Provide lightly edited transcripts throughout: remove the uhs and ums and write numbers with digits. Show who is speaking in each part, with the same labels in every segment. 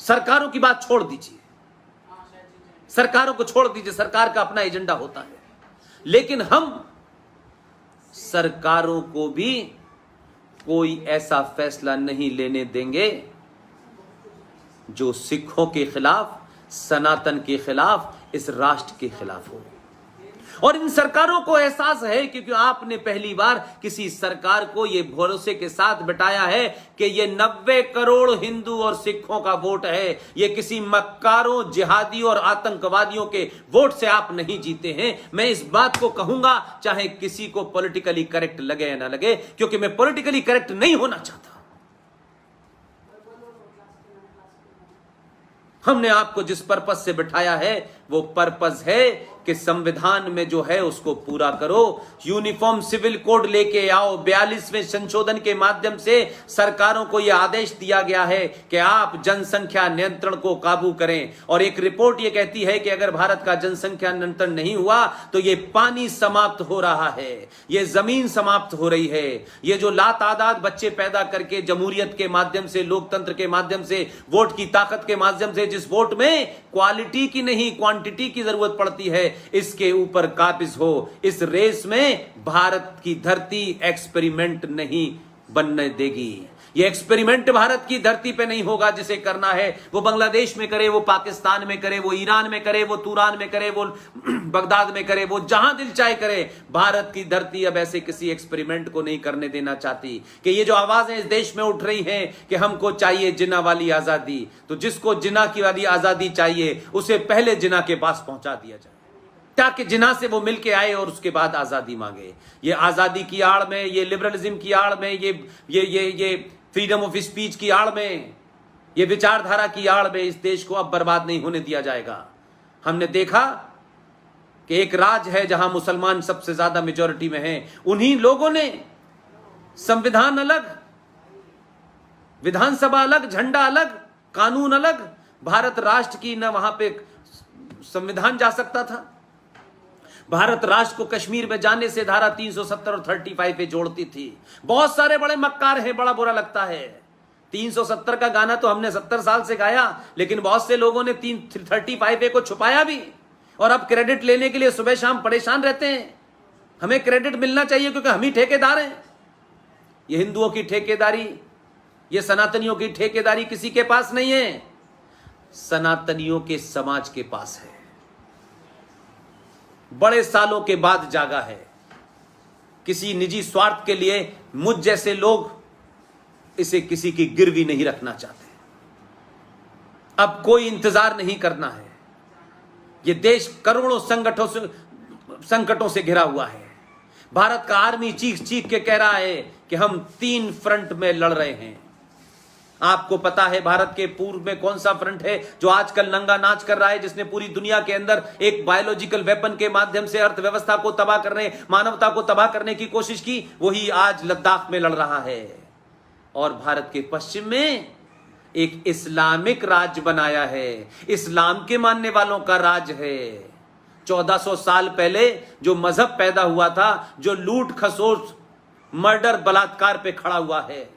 Speaker 1: सरकारों की बात छोड़ दीजिए, सरकारों को छोड़ दीजिए, सरकार का अपना एजेंडा होता है, लेकिन हम सरकारों को भी कोई ऐसा फैसला नहीं लेने देंगे जो सिखों के खिलाफ, सनातन के खिलाफ, इस राष्ट्र के खिलाफ हो। और इन सरकारों को एहसास है, क्योंकि आपने पहली बार किसी सरकार को यह भरोसे के साथ बिठाया है कि ये 90 करोड़ हिंदू और सिखों का वोट है, ये किसी मक्कारों, जिहादियों और आतंकवादियों के वोट से आप नहीं जीते हैं। मैं इस बात को कहूंगा, चाहे किसी को पॉलिटिकली करेक्ट लगे या ना लगे, क्योंकि मैं पॉलिटिकली करेक्ट नहीं होना चाहता। हमने आपको जिस पर्पस से बिठाया है वो पर्पस है कि संविधान में जो है उसको पूरा करो, यूनिफॉर्म सिविल कोड लेके आओ। 42वें संशोधन के माध्यम से सरकारों को यह आदेश दिया गया है कि आप जनसंख्या नियंत्रण को काबू करें। और एक रिपोर्ट यह कहती है कि अगर भारत का जनसंख्या नियंत्रण नहीं हुआ तो ये पानी समाप्त हो रहा है, ये जमीन समाप्त हो रही है। ये जो लातादाद बच्चे पैदा करके जमहूरियत के माध्यम से, लोकतंत्र के माध्यम से, वोट की ताकत के माध्यम से, जिस वोट में क्वालिटी की नहीं क्वांटिटी की जरूरत पड़ती है, इसके ऊपर काबिज हो। इस रेस में भारत की धरती एक्सपेरिमेंट नहीं बनने देगी। ये एक्सपेरिमेंट भारत की धरती पे नहीं होगा। जिसे करना है वो बांग्लादेश में करे, वो पाकिस्तान में करे, वो ईरान में करे, वो तुरान में करे, वो बगदाद में करे, वो जहां दिल चाहे करे। भारत की धरती अब ऐसे किसी एक्सपेरिमेंट को नहीं करने देना चाहती। कि ये जो आवाजें इस देश में उठ रही हैं कि हमको चाहिए जिन्ना वाली आजादी, तो जिसको जिन्ना की वाली आजादी चाहिए उसे पहले जिन्ना के पास पहुंचा दिया जाए, ताकि जिन्ना से वो मिलके आए और उसके बाद आजादी मांगे। ये आजादी की आड़ में, ये लिबरलिज्म की आड़ में, ये फ्रीडम ऑफ स्पीच की आड़ में, ये विचारधारा की आड़ में इस देश को अब बर्बाद नहीं होने दिया जाएगा। हमने देखा कि एक राज्य है जहां मुसलमान सबसे ज्यादा मेजॉरिटी में हैं, उन्हीं लोगों ने संविधान अलग, विधानसभा अलग, झंडा अलग, कानून अलग, भारत राष्ट्र की न वहां पे संविधान जा सकता था। भारत राष्ट्र को कश्मीर में जाने से धारा 370 और 35 पे जोड़ती थी। बहुत सारे बड़े मक्कार हैं, बड़ा बुरा लगता है। 370 का गाना तो हमने 70 साल से गाया, लेकिन बहुत से लोगों ने 35 को छुपाया भी, और अब क्रेडिट लेने के लिए सुबह शाम परेशान रहते हैं। हमें क्रेडिट मिलना चाहिए क्योंकि हम ही ठेकेदार हैं। ये हिंदुओं की ठेकेदारी, ये सनातनियों की ठेकेदारी किसी के पास नहीं है, सनातनियों के समाज के पास है। बड़े सालों के बाद जागा है। किसी निजी स्वार्थ के लिए मुझ जैसे लोग इसे किसी की गिरवी नहीं रखना चाहते। अब कोई इंतजार नहीं करना है। यह देश करोड़ों संकटों से घिरा हुआ है। भारत का आर्मी चीख चीख के कह रहा है कि हम 3 फ्रंट में लड़ रहे हैं। आपको पता है भारत के पूर्व में कौन सा फ्रंट है जो आजकल नंगा नाच कर रहा है, जिसने पूरी दुनिया के अंदर एक बायोलॉजिकल वेपन के माध्यम से अर्थव्यवस्था को तबाह करने, मानवता को तबाह करने की कोशिश की, वही आज लद्दाख में लड़ रहा है। और भारत के पश्चिम में एक इस्लामिक राज्य बनाया है, इस्लाम के मानने वालों का राज्य है। 1400 साल पहले जो मजहब पैदा हुआ था, जो लूट खसोट, मर्डर, बलात्कार पे खड़ा हुआ है।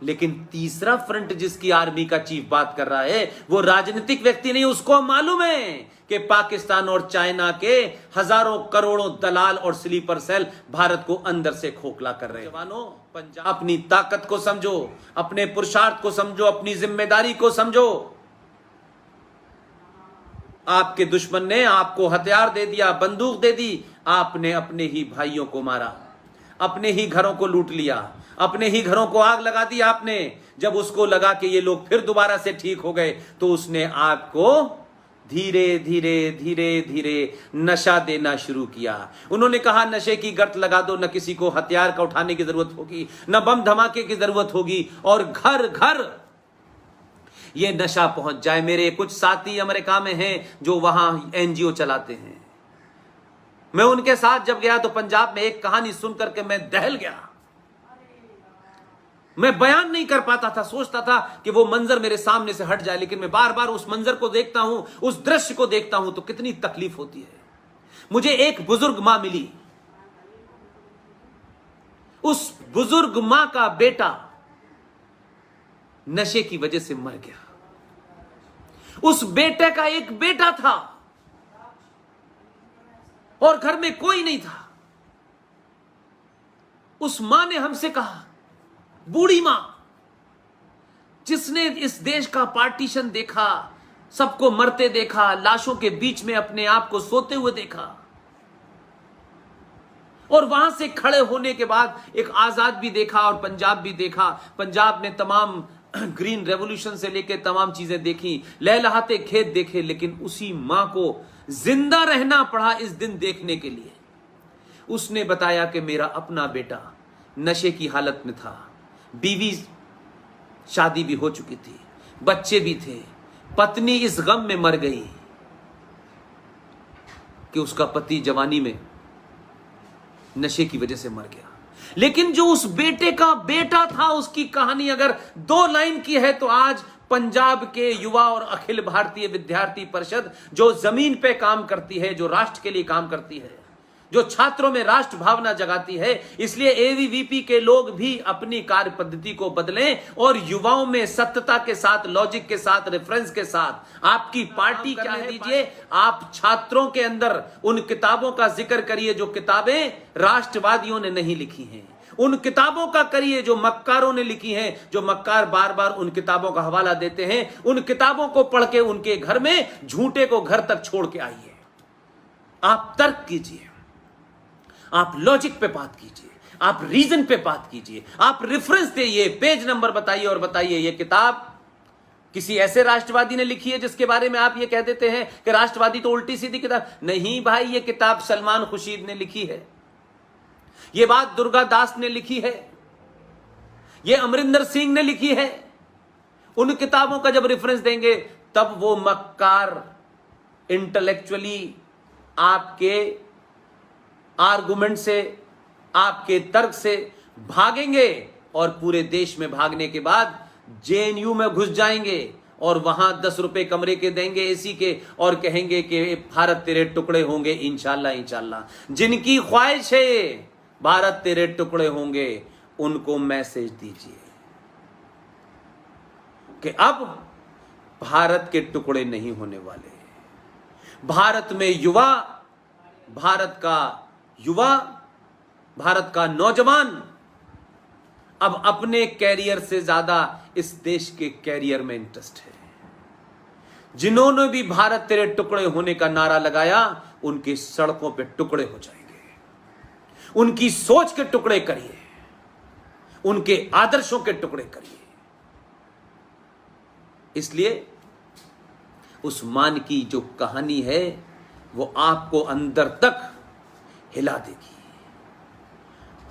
Speaker 1: लेकिन तीसरा फ्रंट जिसकी आर्मी का चीफ बात कर रहा है, वो राजनीतिक व्यक्ति नहीं। उसको मालूम है कि पाकिस्तान और चाइना के हजारों करोड़ों दलाल और स्लीपर सेल भारत को अंदर से खोखला कर रहे हैं। जवानों, पंजाब, अपनी ताकत को समझो, अपने पुरुषार्थ को समझो, अपनी जिम्मेदारी को समझो। आपके दुश्मन ने आपको हथियार दे दिया, बंदूक दे दी, आपने अपने ही भाइयों को मारा, अपने ही घरों को लूट लिया, अपने ही घरों को आग लगा दी आपने। जब उसको लगा कि ये लोग फिर दोबारा से ठीक हो गए, तो उसने आपको धीरे धीरे धीरे धीरे नशा देना शुरू किया। उन्होंने कहा नशे की गर्त लगा दो, न किसी को हथियार का उठाने की जरूरत होगी, न बम धमाके की जरूरत होगी, और घर घर ये नशा पहुंच जाए। मेरे कुछ साथी अमेरिका में हैं जो वहां एनजीओ चलाते हैं। मैं उनके साथ जब गया तो पंजाब में एक कहानी सुनकर के मैं दहल गया। मैं बयान नहीं कर पाता था, सोचता था कि वो मंजर मेरे सामने से हट जाए, लेकिन मैं बार बार उस मंजर को देखता हूं, उस दृश्य को देखता हूं तो कितनी तकलीफ होती है। मुझे एक बुजुर्ग मां मिली। उस बुजुर्ग मां का बेटा नशे की वजह से मर गया। उस बेटे का एक बेटा था और घर में कोई नहीं था। उस मां ने हमसे कहा, बूढ़ी मां जिसने इस देश का पार्टीशन देखा, सबको मरते देखा, लाशों के बीच में अपने आप को सोते हुए देखा, और वहां से खड़े होने के बाद एक आजाद भी देखा और पंजाब भी देखा। पंजाब में तमाम ग्रीन रेवोल्यूशन से लेकर तमाम चीजें देखी, लहलहाते खेत देखे, लेकिन उसी मां को जिंदा रहना पड़ा इस दिन देखने के लिए। उसने बताया कि मेरा अपना बेटा नशे की हालत में था, बीवी शादी भी हो चुकी थी, बच्चे भी थे, पत्नी इस गम में मर गई कि उसका पति जवानी में नशे की वजह से मर गया। लेकिन जो उस बेटे का बेटा था, उसकी कहानी अगर 2 लाइन की है तो आज पंजाब के युवा और अखिल भारतीय विद्यार्थी परिषद जो जमीन पे काम करती है, जो राष्ट्र के लिए काम करती है, जो छात्रों में राष्ट्र भावना जगाती है, इसलिए एबीवीपी के लोग भी अपनी कार्य पद्धति को बदलें और युवाओं में सत्यता के साथ, लॉजिक के साथ, रेफरेंस के साथ आपकी पार्टी क्या है दीजिए। आप छात्रों के अंदर उन किताबों का जिक्र करिए जो किताबें राष्ट्रवादियों ने नहीं लिखी हैं, उन किताबों का करिए जो मक्कारों ने लिखी हैं, जो मक्कार बार बार उन किताबों का हवाला देते हैं। उन किताबों को पढ़ के उनके घर में झूठे को घर तक छोड़ के आइए। आप तर्क कीजिए, आप लॉजिक पे बात कीजिए, आप रीजन पे बात कीजिए, आप रेफरेंस दिए, पेज नंबर बताइए और बताइए ये किताब किसी ऐसे राष्ट्रवादी ने लिखी है जिसके बारे में आप ये कह देते हैं कि राष्ट्रवादी तो उल्टी सीधी किताब। नहीं भाई, ये किताब सलमान खुर्शीद ने लिखी है, ये बात दुर्गा दास ने लिखी है, ये अमरिंदर सिंह ने लिखी है। उन किताबों का जब रेफरेंस देंगे तब वो मक्कार इंटेलेक्चुअली आपके आर्गुमेंट से, आपके तर्क से भागेंगे और पूरे देश में भागने के बाद जेएनयू में घुस जाएंगे और वहां 10 रुपए कमरे के देंगे एसी के और कहेंगे कि भारत तेरे टुकड़े होंगे इंशाल्लाह इंशाल्लाह। जिनकी ख्वाहिश है भारत तेरे टुकड़े होंगे, उनको मैसेज दीजिए कि अब भारत के टुकड़े नहीं होने वाले। भारत में युवा, भारत का नौजवान अब अपने कैरियर से ज्यादा इस देश के कैरियर में इंटरेस्ट है। जिन्होंने भी भारत तेरे टुकड़े होने का नारा लगाया, उनकी सड़कों पे टुकड़े हो जाएंगे। उनकी सोच के टुकड़े करिए, उनके आदर्शों के टुकड़े करिए। इसलिए उस मान की जो कहानी है वो आपको अंदर तक हिला देगी।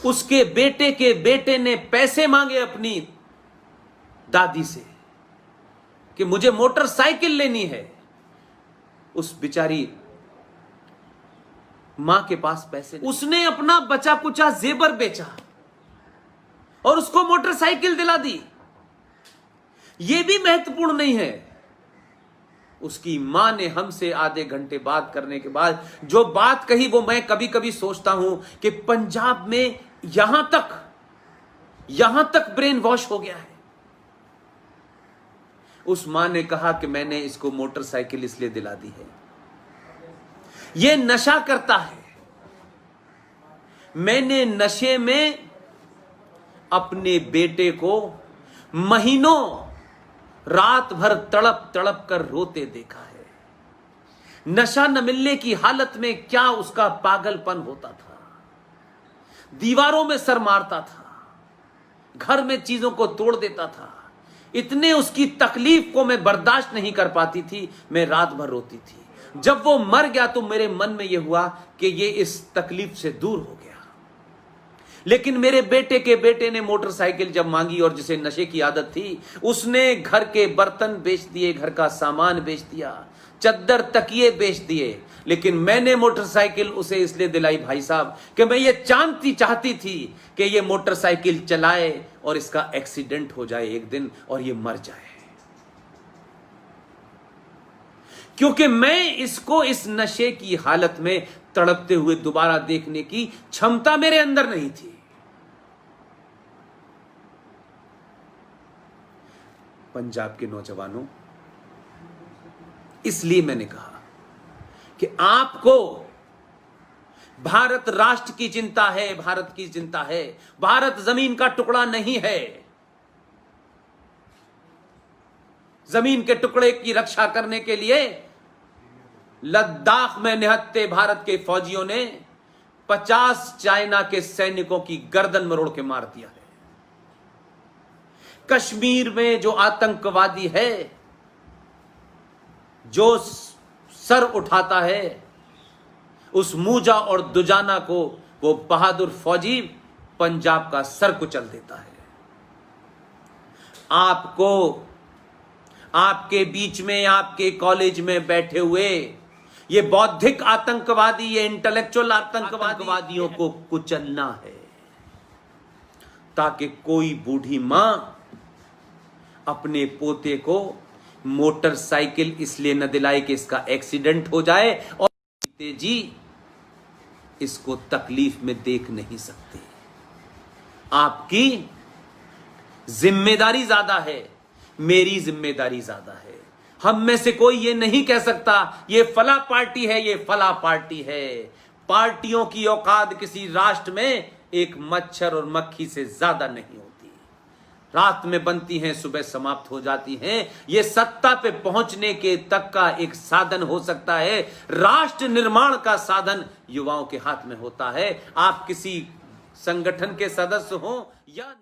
Speaker 1: उसके बेटे के बेटे ने पैसे मांगे अपनी दादी से कि मुझे मोटरसाइकिल लेनी है। उस बेचारी मां के पास पैसे, उसने अपना बचा कुचा जेबर बेचा और उसको मोटरसाइकिल दिला दी। यह भी महत्वपूर्ण नहीं है। उसकी मां ने हमसे आधे घंटे बात करने के बाद जो बात कही, वो मैं कभी कभी सोचता हूं कि पंजाब में यहां तक ब्रेन वॉश हो गया है। उस मां ने कहा कि मैंने इसको मोटरसाइकिल इसलिए दिला दी है, यह नशा करता है। मैंने नशे में अपने बेटे को महीनों रात भर तड़प तड़प कर रोते देखा है। नशा न मिलने की हालत में क्या उसका पागलपन होता था। दीवारों में सर मारता था, घर में चीजों को तोड़ देता था। इतने उसकी तकलीफ को मैं बर्दाश्त नहीं कर पाती थी, मैं रात भर रोती थी। जब वो मर गया तो मेरे मन में यह हुआ कि ये इस तकलीफ से दूर हो गया। लेकिन मेरे बेटे के बेटे ने मोटरसाइकिल जब मांगी और जिसे नशे की आदत थी, उसने घर के बर्तन बेच दिए, घर का सामान बेच दिया, चद्दर तकिए बेच दिए। लेकिन मैंने मोटरसाइकिल उसे इसलिए दिलाई भाई साहब कि मैं ये चाहती थी कि ये मोटरसाइकिल चलाए और इसका एक्सीडेंट हो जाए एक दिन और ये मर जाए, क्योंकि मैं इसको इस नशे की हालत में तड़पते हुए दोबारा देखने की क्षमता मेरे अंदर नहीं थी। पंजाब के नौजवानों, इसलिए मैंने कहा कि आपको भारत राष्ट्र की चिंता है, भारत की चिंता है। भारत जमीन का टुकड़ा नहीं है। जमीन के टुकड़े की रक्षा करने के लिए लद्दाख में निहत्ते भारत के फौजियों ने 50 चाइना के सैनिकों की गर्दन मरोड़ के मार दिया है। कश्मीर में जो आतंकवादी है, जो सर उठाता है, उस मूजा और दुजाना को वो बहादुर फौजी पंजाब का सर कुचल देता है। आपको, आपके बीच में, आपके कॉलेज में बैठे हुए ये बौद्धिक आतंकवादी, ये इंटेलेक्चुअल आतंकवादियों को कुचलना है, ताकि कोई बूढ़ी मां अपने पोते को मोटरसाइकिल इसलिए न दिलाए कि इसका एक्सीडेंट हो जाए, और जी इसको तकलीफ में देख नहीं सकते। आपकी जिम्मेदारी ज्यादा है, मेरी जिम्मेदारी ज्यादा है। हम में से कोई ये नहीं कह सकता ये फला पार्टी है, ये फला पार्टी है। पार्टियों की औकात किसी राष्ट्र में एक मच्छर और मक्खी से ज्यादा नहीं होती। रात में बनती हैं, सुबह समाप्त हो जाती हैं। ये सत्ता पे पहुंचने के तक का एक साधन हो सकता है। राष्ट्र निर्माण का साधन युवाओं के हाथ में होता है। आप किसी संगठन के सदस्य हो या